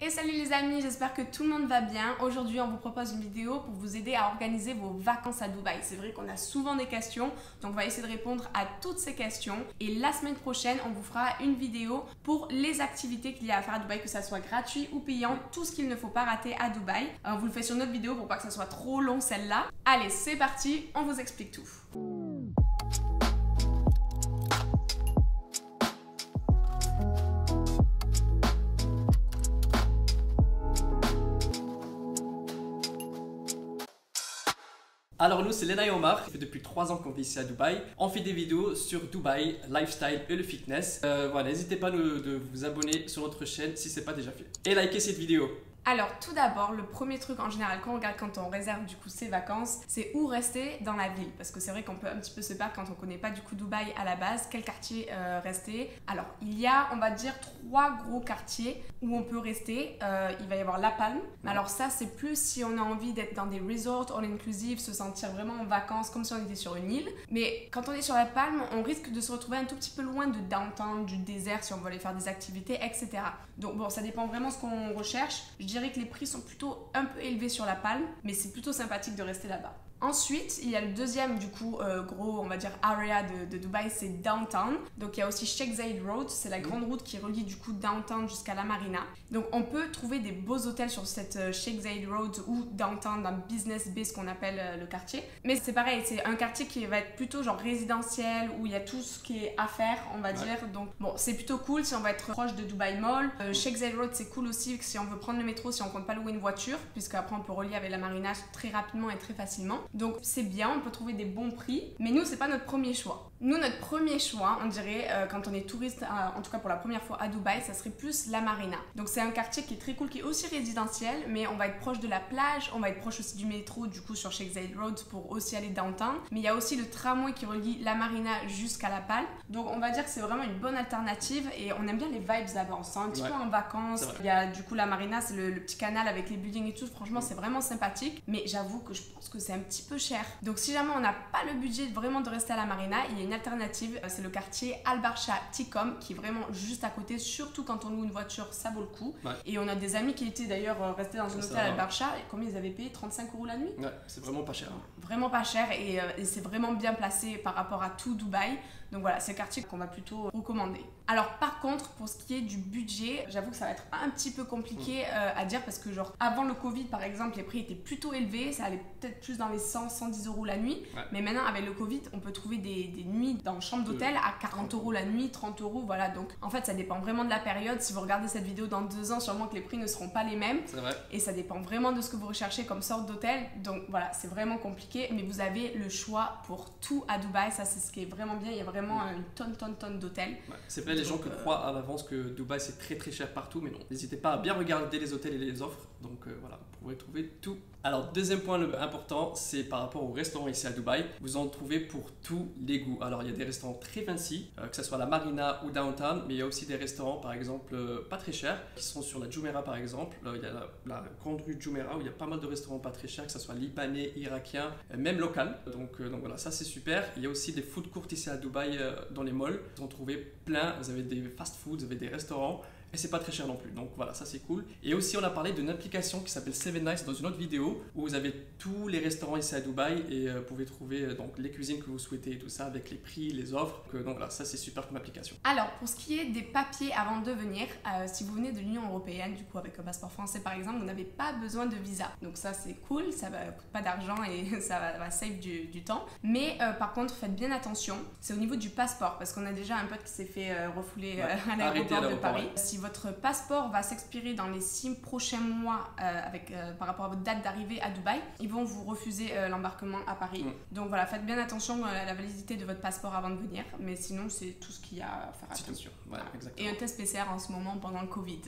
Et salut les amis, j'espère que tout le monde va bien. Aujourd'hui, on vous propose une vidéo pour vous aider à organiser vos vacances à Dubaï. C'est vrai qu'on a souvent des questions, donc on va essayer de répondre à toutes ces questions. Et la semaine prochaine, on vous fera une vidéo pour les activités qu'il y a à faire à Dubaï, que ça soit gratuit ou payant, tout ce qu'il ne faut pas rater à Dubaï. On vous le fait sur notre vidéo pour pas que ça soit trop long celle-là. Allez, c'est parti, on vous explique tout. Alors nous c'est Lena et Omar, ça fait depuis 3 ans qu'on vit ici à Dubaï. On fait des vidéos sur Dubaï, lifestyle et le fitness. Voilà, n'hésitez pas de vous abonner sur notre chaîne si ce n'est pas déjà fait. Et likez cette vidéo. Alors tout d'abord, le premier truc en général qu'on regarde quand on réserve du coup ses vacances, c'est où rester dans la ville. Parce que c'est vrai qu'on peut un petit peu se perdre quand on connaît pas du coup Dubaï à la base, quel quartier rester. Alors il y a, on va dire, 3 gros quartiers où on peut rester. Il va y avoir La Palme. Alors ça c'est plus si on a envie d'être dans des resorts all inclusive, se sentir vraiment en vacances comme si on était sur une île. Mais quand on est sur La Palme, on risque de se retrouver un tout petit peu loin de downtown, du désert si on veut aller faire des activités, etc. Donc bon, ça dépend vraiment de ce qu'on recherche. Je dirais que les prix sont plutôt un peu élevés sur La Palme, mais c'est plutôt sympathique de rester là-bas. Ensuite, il y a le deuxième du coup gros, on va dire, area de Dubaï, c'est Downtown. Donc il y a aussi Sheikh Zayed Road, c'est la grande route qui relie du coup Downtown jusqu'à la Marina. Donc on peut trouver des beaux hôtels sur cette Sheikh Zayed Road ou Downtown, dans Business Bay, ce qu'on appelle le quartier. Mais c'est pareil, c'est un quartier qui va être plutôt genre résidentiel, où il y a tout ce qui est à faire, on va dire. Donc bon, c'est plutôt cool si on va être proche de Dubaï Mall. Sheikh Zayed Road, c'est cool aussi si on veut prendre le métro, si on compte pas louer une voiture, puisque après on peut relier avec la Marina très rapidement et très facilement. Donc c'est bien, on peut trouver des bons prix, mais nous c'est pas notre premier choix. Nous notre premier choix, on dirait quand on est touriste, en tout cas pour la première fois à Dubaï, ça serait plus la Marina. Donc c'est un quartier qui est très cool, qui est aussi résidentiel, mais on va être proche de la plage, on va être proche aussi du métro, du coup sur Sheikh Zayed Road pour aussi aller downtown. Mais il y a aussi le tramway qui relie la Marina jusqu'à la Palme. Donc on va dire que c'est vraiment une bonne alternative et on aime bien les vibes là-bas. On se sent un petit peu en vacances. Il y a du coup la Marina, c'est le petit canal avec les buildings et tout. Franchement c'est vraiment sympathique, mais j'avoue que je pense que c'est un petit peu cher. Donc si jamais on n'a pas le budget vraiment de rester à la Marina, il y a une alternative, c'est le quartier Al Barsha Tikom qui est vraiment juste à côté, surtout quand on loue une voiture, ça vaut le coup. Et on a des amis qui étaient d'ailleurs restés dans un hôtel Al Barsha, et combien ils avaient payé? 35 € la nuit. Ouais, c'est vraiment pas cher. Vraiment pas cher et c'est vraiment bien placé par rapport à tout Dubaï. Donc voilà, c'est le quartier qu'on va plutôt recommander. Alors par contre, pour ce qui est du budget, j'avoue que ça va être un petit peu compliqué à dire parce que genre avant le Covid par exemple, les prix étaient plutôt élevés, ça allait peut-être plus dans les 100-110 € la nuit. Mais maintenant avec le Covid, on peut trouver des nuits dans chambre d'hôtel à 40 € la nuit, 30 €, voilà. Donc en fait ça dépend vraiment de la période. Si vous regardez cette vidéo dans 2 ans, sûrement que les prix ne seront pas les mêmes. C'est vrai. Et ça dépend vraiment de ce que vous recherchez comme sorte d'hôtel. Donc voilà, c'est vraiment compliqué, mais vous avez le choix pour tout à Dubaï. Ça c'est ce qui est vraiment bien, il y a vraiment une tonne d'hôtels. C'est plein les gens qui croient à l'avance que Dubaï c'est très cher partout, mais non. N'hésitez pas à bien regarder les hôtels et les offres. Donc voilà, vous pourrez trouver tout. Alors deuxième point important, c'est par rapport aux restaurants ici à Dubaï. Vous en trouvez pour tous les goûts. Alors il y a des restaurants très fancy, que ce soit la Marina ou Downtown, mais il y a aussi des restaurants par exemple pas très chers, qui sont sur la Jumeirah par exemple. Il y a la grande rue Jumeirah où il y a pas mal de restaurants pas très chers, que ce soit libanais, irakien, même local. Donc voilà, ça c'est super. Il y a aussi des food courts ici à Dubaï dans les malls. Vous en trouvez plein, vous avez des fast foods, vous avez des restaurants. Et c'est pas très cher non plus, donc voilà, ça c'est cool. Et aussi on a parlé d'une application qui s'appelle Seven Nights dans une autre vidéo où vous avez tous les restaurants ici à Dubaï et vous pouvez trouver donc les cuisines que vous souhaitez et tout ça avec les prix, les offres. Donc voilà, ça c'est super comme application. Alors pour ce qui est des papiers avant de venir, si vous venez de l'Union Européenne, du coup avec un passeport français par exemple, vous n'avez pas besoin de visa. Donc ça c'est cool, ça ne coûte pas d'argent et ça va save du temps. Mais par contre faites bien attention, c'est au niveau du passeport parce qu'on a déjà un pote qui s'est fait refouler à l'aéroport de Paris. Si votre passeport va s'expirer dans les 6 prochains mois par rapport à votre date d'arrivée à Dubaï, ils vont vous refuser l'embarquement à Paris. Donc voilà, faites bien attention à la validité de votre passeport avant de venir, mais sinon c'est tout ce qu'il y a à faire attention. Ouais, et un test PCR en ce moment pendant le Covid.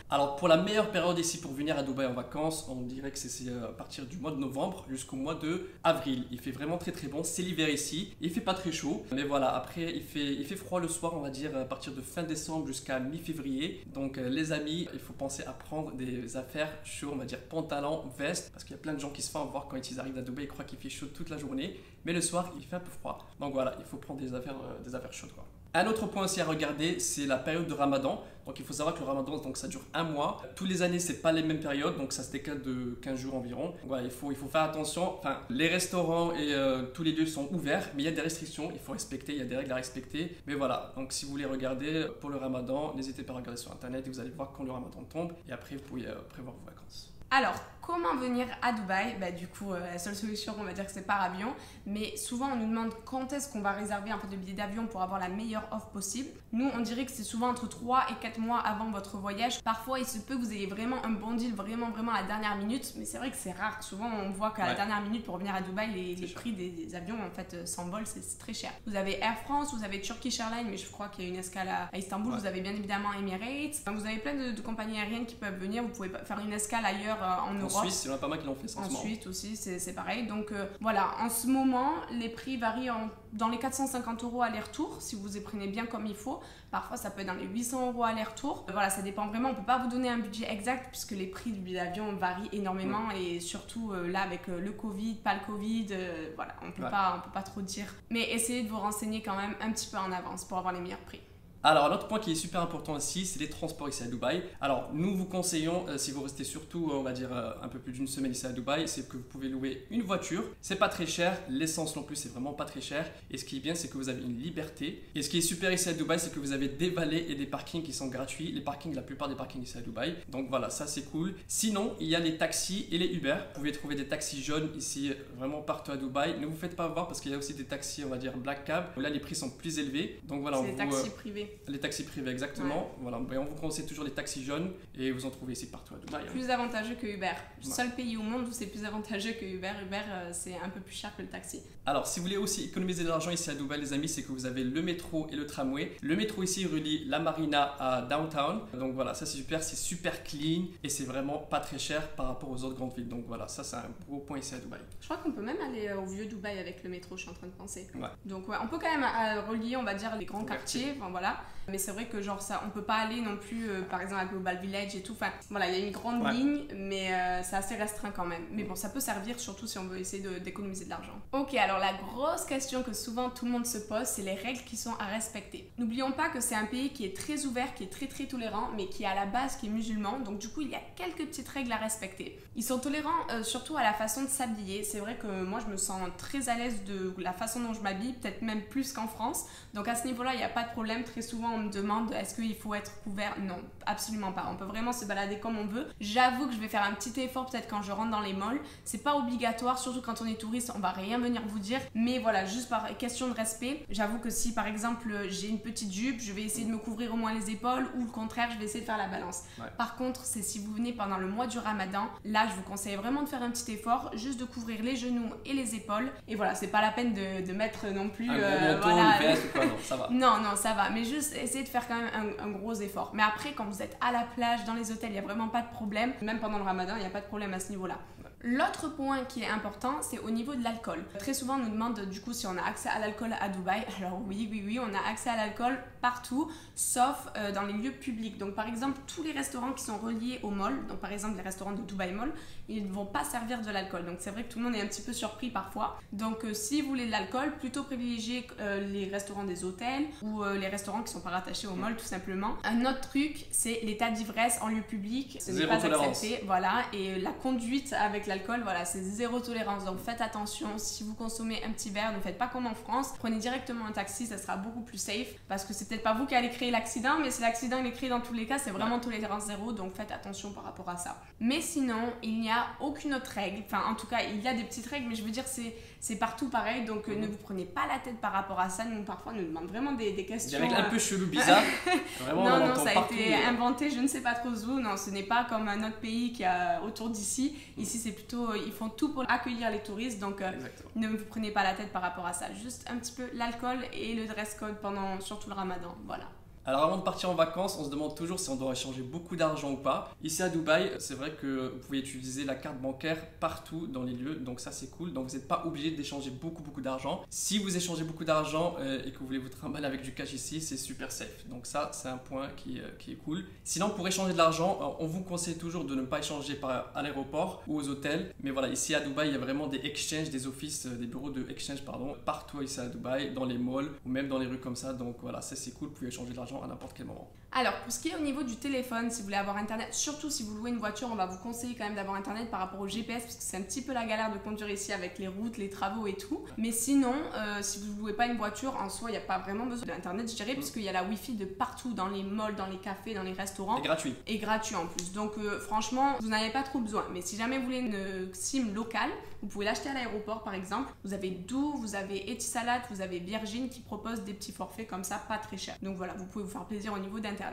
Alors pour la meilleure période ici pour venir à Dubaï en vacances, on dirait que c'est à partir du mois de novembre jusqu'au mois de avril. Il fait vraiment très bon, c'est l'hiver ici, il fait pas très chaud, mais voilà, après il fait froid le soir, on va dire à partir de fin décembre jusqu'à mi-février. Donc les amis, il faut penser à prendre des affaires chaudes, on va dire pantalon, veste, parce qu'il y a plein de gens qui se font avoir quand ils arrivent à Dubaï, ils croient qu'il fait chaud toute la journée, mais le soir il fait un peu froid. Donc voilà, il faut prendre des affaires chaudes quoi. Un autre point aussi à regarder, c'est la période de Ramadan. Donc il faut savoir que le Ramadan, donc, ça dure un mois. Tous les années, c'est pas les mêmes périodes, donc ça se décale de 15 jours environ. Donc, voilà, il faut faire attention. Enfin, les restaurants et tous les lieux sont ouverts, mais il y a des restrictions, il faut respecter, il y a des règles à respecter. Mais voilà, donc si vous voulez regarder pour le Ramadan, n'hésitez pas à regarder sur internet et vous allez voir quand le Ramadan tombe. Et après, vous pouvez prévoir vos vacances. Alors, comment venir à Dubaï? Du coup, la seule solution, on va dire que c'est par avion. Mais souvent, on nous demande quand est-ce qu'on va réserver un peu de billets d'avion pour avoir la meilleure offre possible. Nous, on dirait que c'est souvent entre 3 et 4 mois avant votre voyage. Parfois, il se peut que vous ayez vraiment un bon deal, vraiment à la dernière minute. Mais c'est vrai que c'est rare. Souvent, on voit qu'à la dernière minute, pour venir à Dubaï, les prix des avions en fait s'envolent, c'est très cher. Vous avez Air France, vous avez Turkish Airlines, mais je crois qu'il y a une escale à Istanbul. Vous avez bien évidemment Emirates. Vous avez plein de compagnies aériennes qui peuvent venir. Vous pouvez faire une escale ailleurs en Europe. En Suisse, il y en a pas mal qui l'ont fait ça en ce moment. Suisse aussi, c'est pareil. Donc voilà, en ce moment, les prix varient dans les 450 € aller-retour, si vous les prenez bien comme il faut. Parfois, ça peut être dans les 800 € aller-retour. Voilà, ça dépend vraiment. On ne peut pas vous donner un budget exact puisque les prix du billet d'avion varient énormément. Et surtout, là, avec le Covid, pas le Covid, voilà, on peut pas trop dire. Mais essayez de vous renseigner quand même un petit peu en avance pour avoir les meilleurs prix. Alors, un autre point qui est super important aussi, c'est les transports ici à Dubaï. Alors, nous vous conseillons, si vous restez surtout, on va dire, un peu plus d'une semaine ici à Dubaï, c'est que vous pouvez louer une voiture. C'est pas très cher, l'essence non plus, c'est vraiment pas très cher. Et ce qui est bien, c'est que vous avez une liberté. Et ce qui est super ici à Dubaï, c'est que vous avez des valets et des parkings qui sont gratuits. Les parkings, la plupart des parkings ici à Dubaï. Donc voilà, ça c'est cool. Sinon, il y a les taxis et les Uber. Vous pouvez trouver des taxis jaunes ici, vraiment partout à Dubaï. Ne vous faites pas avoir parce qu'il y a aussi des taxis, on va dire, black cab. Là, les prix sont plus élevés. Donc voilà, c'est les taxis privés. Les taxis privés, exactement. Voilà. Et on vous conseille toujours les taxis jaunes et vous en trouvez ici partout à Dubaï. Plus avantageux que Uber. Seul pays au monde où c'est plus avantageux que Uber. Uber, c'est un peu plus cher que le taxi. Alors, si vous voulez aussi économiser de l'argent ici à Dubaï, les amis, c'est que vous avez le métro et le tramway. Le métro ici relie la marina à downtown. Donc voilà, ça c'est super clean et c'est vraiment pas très cher par rapport aux autres grandes villes. Donc voilà, ça c'est un gros point ici à Dubaï. Je crois qu'on peut même aller au vieux Dubaï avec le métro, je suis en train de penser. Ouais. Donc ouais, on peut quand même relier, on va dire, les grands quartiers. Enfin voilà. Mais c'est vrai que genre ça, on peut pas aller non plus, par exemple à Global Village et tout. Enfin voilà, il y a une grande ligne, mais c'est assez restreint quand même. Mais bon, ça peut servir surtout si on veut essayer d'économiser de l'argent. Ok, alors la grosse question que souvent tout le monde se pose, c'est les règles qui sont à respecter. N'oublions pas que c'est un pays qui est très ouvert, qui est très tolérant, mais qui est à la base qui est musulman. Donc du coup, il y a quelques petites règles à respecter. Ils sont tolérants surtout à la façon de s'habiller. C'est vrai que moi, je me sens très à l'aise de la façon dont je m'habille, peut-être même plus qu'en France. Donc à ce niveau-là, il n'y a pas de problème. Très souvent, on me demande est-ce qu'il faut être couvert? Non, absolument pas. On peut vraiment se balader comme on veut. J'avoue que je vais faire un petit effort peut-être quand je rentre dans les malls. C'est pas obligatoire, surtout quand on est touriste, on va rien venir vous dire. Mais voilà, juste par question de respect, j'avoue que si par exemple j'ai une petite jupe, je vais essayer de me couvrir au moins les épaules ou le contraire, je vais essayer de faire la balance. Ouais. Par contre, c'est si vous venez pendant le mois du Ramadan, là je vous conseille vraiment de faire un petit effort, juste de couvrir les genoux et les épaules. Et voilà, c'est pas la peine de mettre non plus un gros manteau, une veste ou quoi, non, ça va. Non, ça va, mais juste essayer de faire quand même un gros effort. Mais après, quand vous êtes à la plage, dans les hôtels, il n'y a vraiment pas de problème. Même pendant le Ramadan, il n'y a pas de problème à ce niveau-là. L'autre point qui est important, c'est au niveau de l'alcool. Très souvent, on nous demande du coup si on a accès à l'alcool à Dubaï. Alors oui, on a accès à l'alcool partout, sauf dans les lieux publics. Donc par exemple, tous les restaurants qui sont reliés au mall, donc par exemple les restaurants de Dubaï Mall, ils ne vont pas servir de l'alcool. Donc c'est vrai que tout le monde est un petit peu surpris parfois. Donc si vous voulez de l'alcool, plutôt privilégiez les restaurants des hôtels ou les restaurants qui ne sont pas rattachés au mall tout simplement. Un autre truc, c'est l'état d'ivresse en lieu public. Ce n'est pas accepté. Voilà, et la conduite avec l'alcool, voilà, c'est zéro tolérance. Donc faites attention, si vous consommez un petit verre, ne faites pas comme en France. Prenez directement un taxi, ça sera beaucoup plus safe parce que c'est peut-être pas vous qui allez créer l'accident, mais si l'accident il est créé dans tous les cas, c'est vraiment tolérance zéro, donc faites attention par rapport à ça. Mais sinon, il n'y a aucune autre règle. Enfin, en tout cas, il y a des petites règles, mais je veux dire, c'est partout pareil, donc ne vous prenez pas la tête par rapport à ça. Nous, parfois, nous demande vraiment des questions. Des règles un peu chelou, bizarres. Vraiment, non, ça a été inventé, je ne sais pas trop où. Non, ce n'est pas comme un autre pays qui a autour d'ici. Ici, c'est plutôt, ils font tout pour accueillir les touristes, donc ne vous prenez pas la tête par rapport à ça. Juste un petit peu l'alcool et le dress code pendant surtout le Ramadan, voilà. Alors avant de partir en vacances, on se demande toujours si on doit échanger beaucoup d'argent ou pas. Ici à Dubaï, c'est vrai que vous pouvez utiliser la carte bancaire partout dans les lieux, donc ça c'est cool. Donc vous n'êtes pas obligé d'échanger beaucoup d'argent. Si vous échangez beaucoup d'argent et que vous voulez vous trimballer avec du cash ici, c'est super safe. Donc ça c'est un point qui est cool. Sinon pour échanger de l'argent, on vous conseille toujours de ne pas échanger à l'aéroport ou aux hôtels. Mais voilà, ici à Dubaï, il y a vraiment des exchanges, des offices, des bureaux de exchange partout ici à Dubaï, dans les malls ou même dans les rues comme ça. Donc voilà, ça c'est cool, vous pouvez échanger de l'argent à n'importe quel moment. Alors, pour ce qui est au niveau du téléphone, si vous voulez avoir internet, surtout si vous louez une voiture, on va vous conseiller quand même d'avoir internet par rapport au GPS parce que c'est un petit peu la galère de conduire ici avec les routes, les travaux et tout. Mais sinon, si vous ne louez pas une voiture, en soi, il n'y a pas vraiment besoin d'internet, je dirais, puisqu'il y a la Wi-Fi de partout, dans les malls, dans les cafés, dans les restaurants. Et gratuit. Et gratuit en plus. Donc, franchement, vous n'avez pas trop besoin. Mais si jamais vous voulez une SIM locale, vous pouvez l'acheter à l'aéroport par exemple. Vous avez Doo, vous avez Etisalat, vous avez Virgin qui proposent des petits forfaits comme ça, pas très chers. Donc voilà, vous pouvez vous faire plaisir au niveau d'internet.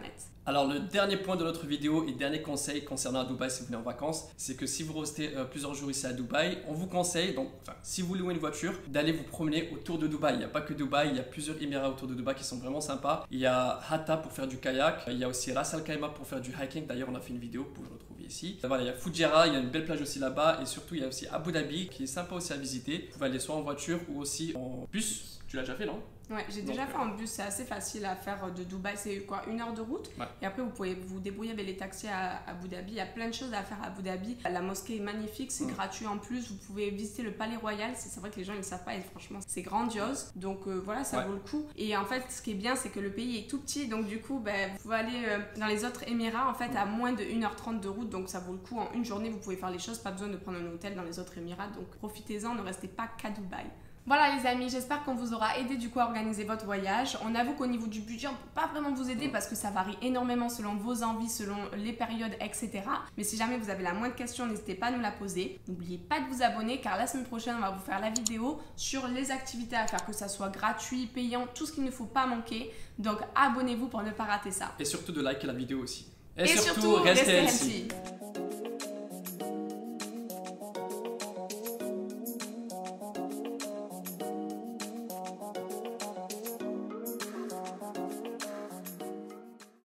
Alors le dernier point de notre vidéo et dernier conseil concernant Dubaï si vous venez en vacances, c'est que si vous restez plusieurs jours ici à Dubaï, on vous conseille, donc si vous louez une voiture, d'aller vous promener autour de Dubaï. Il n'y a pas que Dubaï, il y a plusieurs émirats autour de Dubaï qui sont vraiment sympas. Il y a Hatta pour faire du kayak, il y a aussi Ras Al Khaimah pour faire du hiking. D'ailleurs on a fait une vidéo pour le retrouver ici. Voilà, il y a Fujairah, il y a une belle plage aussi là-bas et surtout il y a aussi Abu Dhabi qui est sympa aussi à visiter. Vous pouvez aller soit en voiture ou aussi en bus. Tu l'as déjà fait, non? Ouais, j'ai déjà fait en bus, c'est assez facile à faire de Dubaï, c'est quoi, 1 heure de route. Ouais. Et après, vous pouvez vous débrouiller avec les taxis à Abu Dhabi. Il y a plein de choses à faire à Abu Dhabi. La mosquée est magnifique, c'est gratuit en plus. Vous pouvez visiter le Palais Royal. C'est vrai que les gens ils ne savent pas et franchement, c'est grandiose. Donc voilà, ça vaut le coup. Et en fait, ce qui est bien, c'est que le pays est tout petit. Donc du coup, vous pouvez aller dans les autres Émirats en fait à moins de 1h30 de route. Donc ça vaut le coup. En une journée, vous pouvez faire les choses. Pas besoin de prendre un hôtel dans les autres Émirats. Donc profitez-en, ne restez pas qu'à Dubaï. Voilà les amis, j'espère qu'on vous aura aidé du coup à organiser votre voyage. On avoue qu'au niveau du budget, on ne peut pas vraiment vous aider parce que ça varie énormément selon vos envies, selon les périodes, etc. Mais si jamais vous avez la moindre question, n'hésitez pas à nous la poser. N'oubliez pas de vous abonner car la semaine prochaine, on va vous faire la vidéo sur les activités à faire, que ça soit gratuit, payant, tout ce qu'il ne faut pas manquer. Donc abonnez-vous pour ne pas rater ça. Et surtout de liker la vidéo aussi. Et surtout restez healthy.